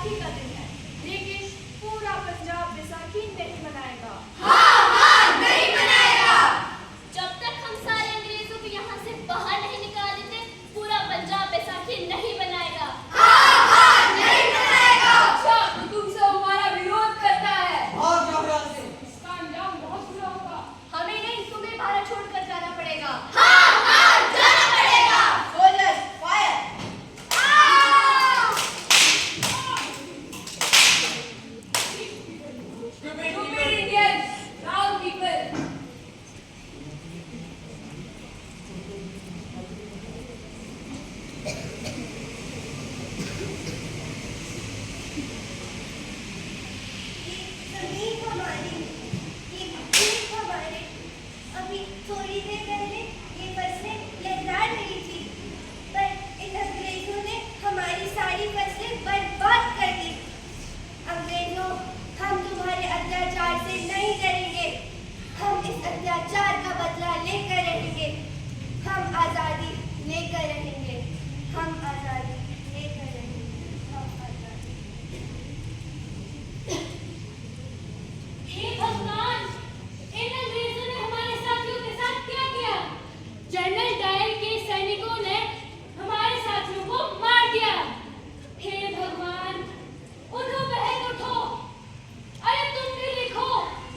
बैसाखी का दिन है, लेकिन पूरा पंजाब बैसाखी नहीं मनाएगा। हाँ हाँ नहीं मनाएगा। जब तक हम सारे अंग्रेजों को यहाँ से बाहर नहीं निकाल देते, पूरा पंजाब बैसाखी नहीं मनाएगा। हाँ हाँ नहीं मनाएगा। अच्छा, तो तुम सब हमारा विरोध करता है। और क्या ख्याल से? इसका अंजाम बहुत बुरा होगा। हमें नहीं, तुम्हें भारत छोड़कर जाना पड़ेगा। हाँ हाँ जाना पड़ेगा। Soldiers, fire! Stupid Indians, proud people. जमीन हमारी, ये खेत हमारे। अभी थोड़ी देर पहले ये फसलें लहरा रही थी, पर इन अंग्रेजों ने हमारी सारी फसलें बर्बाद कर दी। अंग्रेजों, हम तुम्हारे अत्याचार से नहीं डरेंगे। हम इस अत्याचार का बदला लेकर रहेंगे। हम आजादी लेकर रहेंगे। हम आजादी लेकर रहेंगे। हम आजादी। हे भगवान, इन अंग्रेजों ने हमारे साथियों के साथ क्या किया? जनरल डायर के सैनिकों ने हमारे साथियों को मार दिया। हे भगवान, उठो बहन उठो। अरे तुम भी लिखो,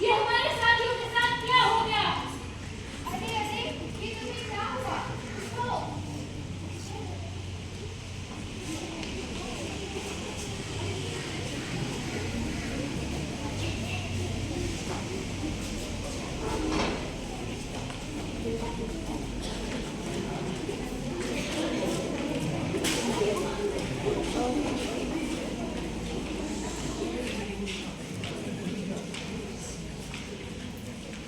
ये हमारे साथियों के साथ क्या हो गया? अरे अरे, ये तुम्हें क्या हुआ? उठो।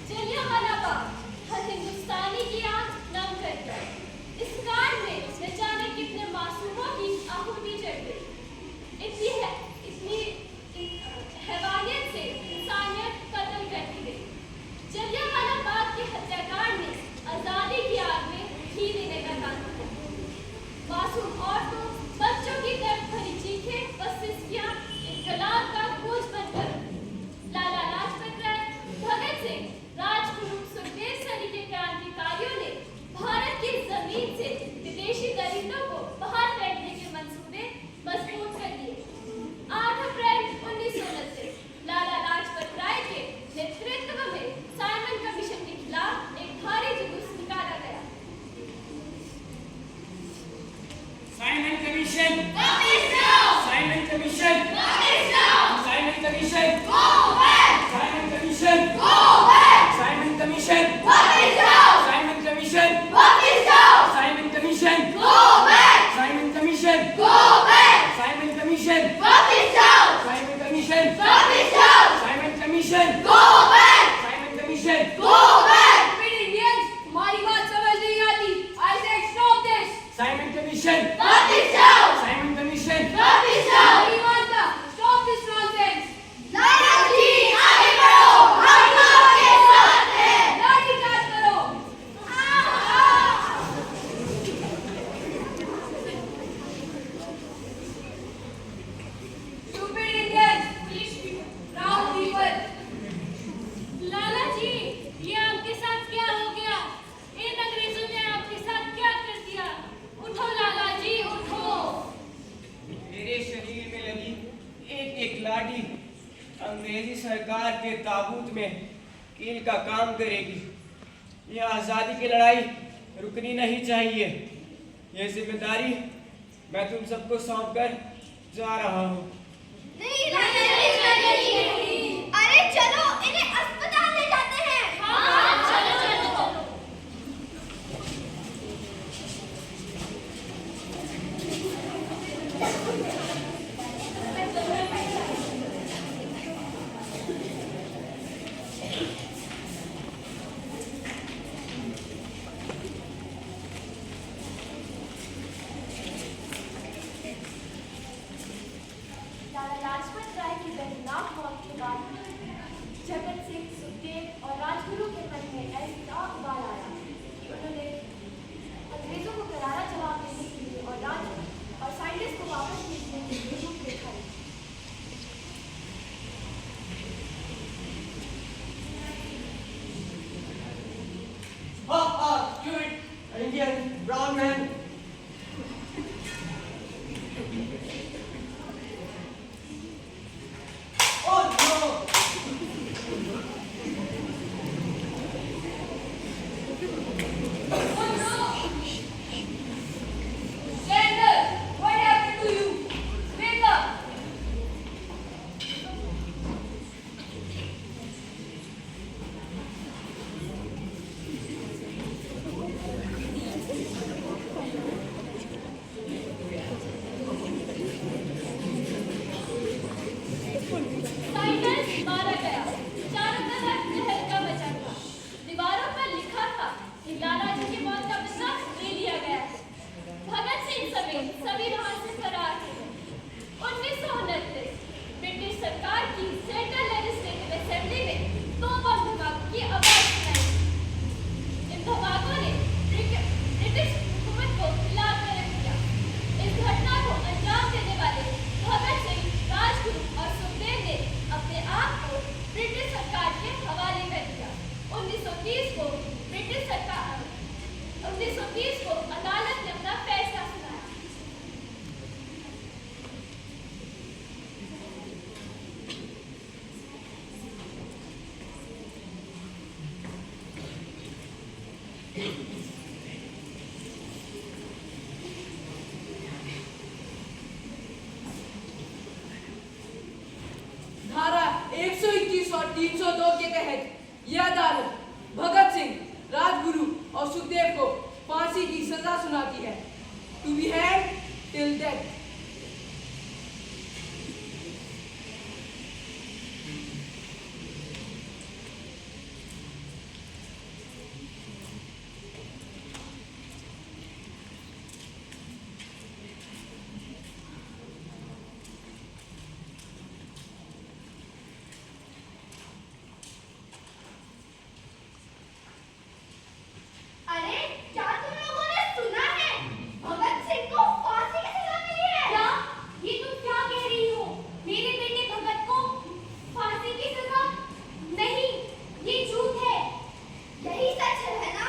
जलियांवाला बाग हर हिंदुस्तानी की आंख नम कर दिया। इस कांड में न जाने कितने मासूमों की आहुति चढ़ गई। इतनी हैवानियत से इंसानियत कत्ल कर दी गई। जलियांवाला बाग के हत्याकांड ने आजादी की आग में घी देने का काम किया। मासूम औरतों, बच्चों की दर्द भरी चीखें व सिसकियां इनकलाब का कोच बनकर लाला लाजपत राय, भगत सिंह, राजगुरु, सुखदेव सैनी के क्रांतिकारियों ने भारत की जमीन से विदेशी दलितों को बाहर फेंकने के मंसूबे मजबूत कर दिए। 8 अप्रैल 1929 लाला लाजपत राय के नेतृत्व में साइमन कमीशन के खिलाफ एक भारी जुलूस निकाला गया। Simon commission! Puppies down! Simon commission! Puppies down! Simon commission! Go back! Simon commission! Go back! Simon commission! Puppies down! Simon commission! Puppies down! Simon commission! Go back! Simon commission! Go back! Simon commission! Puppies down! Simon commission! Puppies down! Simon commission! Go back! Simon commission! Go back! Stupid Indians, तुम्हारी बात समझ नहीं आती। I said stop this. Simon commission! Puppies down! Simon commission! Puppies down! नहीं मानता। Stop this nonsense. लाला जी आगे बढ़ो, हम आपके साथ हैं। लाठीचार्ज करो। Stupid Indians, foolish people, proud people. लाला जी, ये आपके साथ क्या हो गया? इन अंग्रेजों ने आपके साथ क्या कर दिया? उठो लाला जी, उठो। मेरे शरीर में लगी एक एक लाठी अंग्रेजी सरकार के ताबूत में कील का काम करेगी। यह आज़ादी की लड़ाई रुकनी नहीं चाहिए। यह जिम्मेदारी मैं तुम सबको सौंप कर जा रहा हूँ। नहीं अरे चलो इन्हें अस्पताल ले जाते हैं। हाँ, चलो चलो। लाला लाजपत राय की दर्दनाक मौत के बाद जगत सिंह अदालत भगत सिंह, राजगुरु और सुखदेव को फांसी की सजा सुनाती है, to be hanged till death. अरे क्या तुम लोगों ने सुना है? भगत सिंह को फांसी की सजा मिली है। क्या? ये तुम क्या कह रही हो? मेरे बेटे भगत को फांसी की सजा? नहीं, ये झूठ है। यही सच है ना?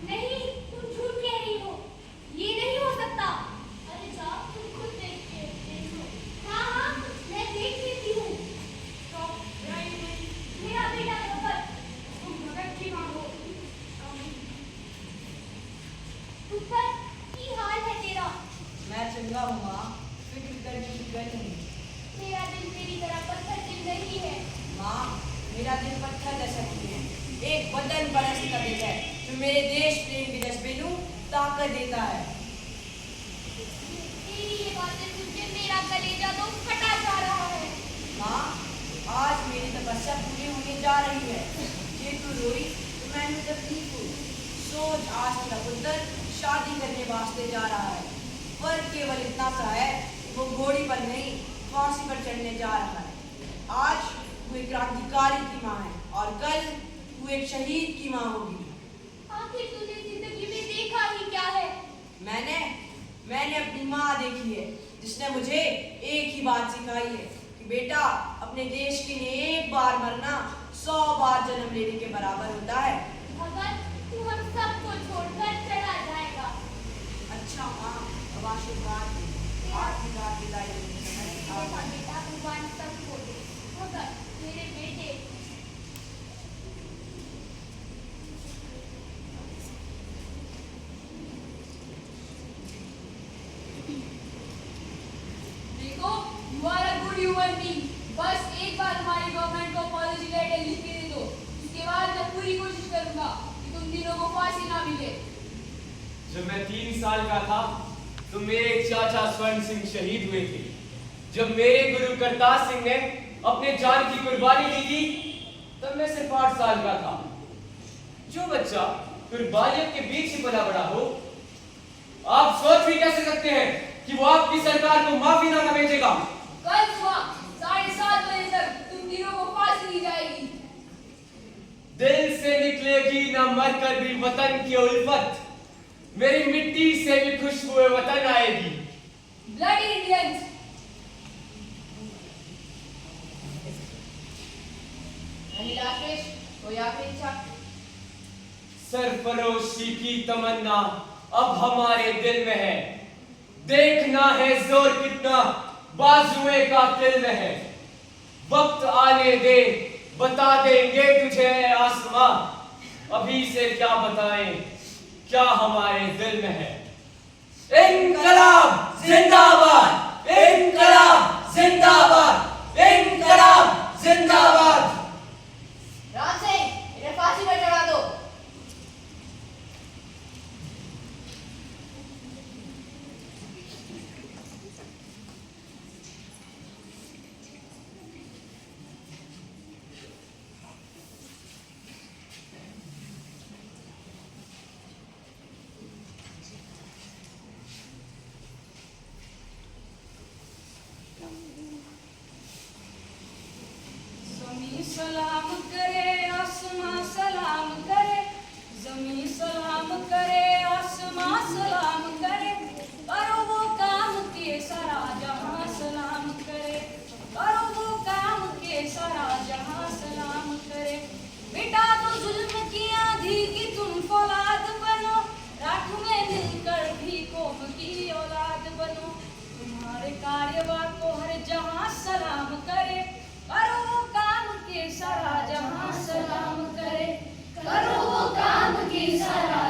नहीं, तुम झूठ कह रही हो। ये नहीं हो सकता। अरे जा, तुम खुद देखो। हाँ, मैं देख लेती हूँ। मेरा बेटा भगत, तुम भगत की माँ हो। पुत्र, की हाल है तेरा? मैं चंगा हूँ माँ, फिक्र करने की गल नहीं। मेरा दिल तेरी तरह पत्थर दिल नहीं है। माँ, मेरा दिल पत्थर जैसा नहीं है। एक बदन बरस का दिल है जो मेरे देश प्रेम के जज्बे को ताकत देता है। तेरी ये बातें सुन के मेरा कलेजा तो फटा जा रहा है। माँ, आज मेरी तपस्या पूरी होने जा रही है। ये तू रोई तो मैं भी तकलीफ हूँ। सोच, आज तेरा पुत्र शादी करने वास्ते जा रहा है। फर्क केवल इतना सा है, वो घोड़ी पर नहीं फांसी पर चढ़ने जा रहा है। आज तू एक क्रांतिकारी की माँ है और कल तू एक शहीद की माँ होगी। आखिर तूने जिंदगी में देखा ही क्या है? मैंने अपनी माँ देखी है, जिसने मुझे एक ही बात सिखाई है कि बेटा, अपने देश के लिए एक बार मरना 100 बार जन्म लेने के बराबर होता है। भगत, तू हम सबको छोड़कर चला जाएगा। अच्छा माँ, अब आशीर्वाद दे। आशीर्वाद विदाई लेने का समय आ देखा गया। बेटा, भगवान सबको दे। भगत, मेरे बेटे। देखो, you are a good human being. बस एक बार हमारी गवर्नमेंट को अपॉलजी लेटर लिख के दे दो। इसके बाद मैं पूरी कोशिश करूंगा कि तुम तीनों को फांसी ना मिले। जब मैं 3 साल का था तो मेरे चाचा स्वर्ण सिंह शहीद हुए थे। जब मेरे गुरु करतार सिंह ने अपने जान की कुर्बानी दी थी, तब मैं सिर्फ 8 साल का था। जो बच्चा कुर्बानियों के बीच ही पला बड़ा हो, आप सोच भी कैसे सकते हैं कि वो आपकी सरकार को माफीनामा भेजेगा? कल सुबह 7:30 बजे तक तुम तीनों को फांसी दी जाएगी। दिल से निकलेगी न मरकर भी वतन की उल्फत, मेरी मिट्टी से भी खुशबू वतन आएगी। Bloody Indians. राकेश, कोई आखिरी इच्छा? सरफरोशी की तमन्ना अब हमारे दिल में है। देखना है जोर कितना बाजुए का दिल में है। वक्त आने दे, बता देंगे तुझे आसमां। अभी से क्या बताएं, क्या हमारे दिल में है। इनकलाब जिंदाबाद, इनकलाब जिंदाबाद, इनकलाब जिंदाबाद। राम सिंह, इन्हें फांसी पर चढ़ा दो। ज़मीं सलाम करे, आसमां सलाम करे। ज़मीं सलाम करे, आसमां सलाम करे। करो वो काम के सारा जहां सलाम करे। करो वो काम के सारा जहां सलाम करे। मिटा दो जुल्म की आंधी की तुम फौलाद बनो। राख में मिलकर भी कौम की औलाद बनो। तुम्हारे कार्यवा को हर जहां सलाम करे। करो वो काम के सारा जहां सलाम करे। करो वो काम के सारा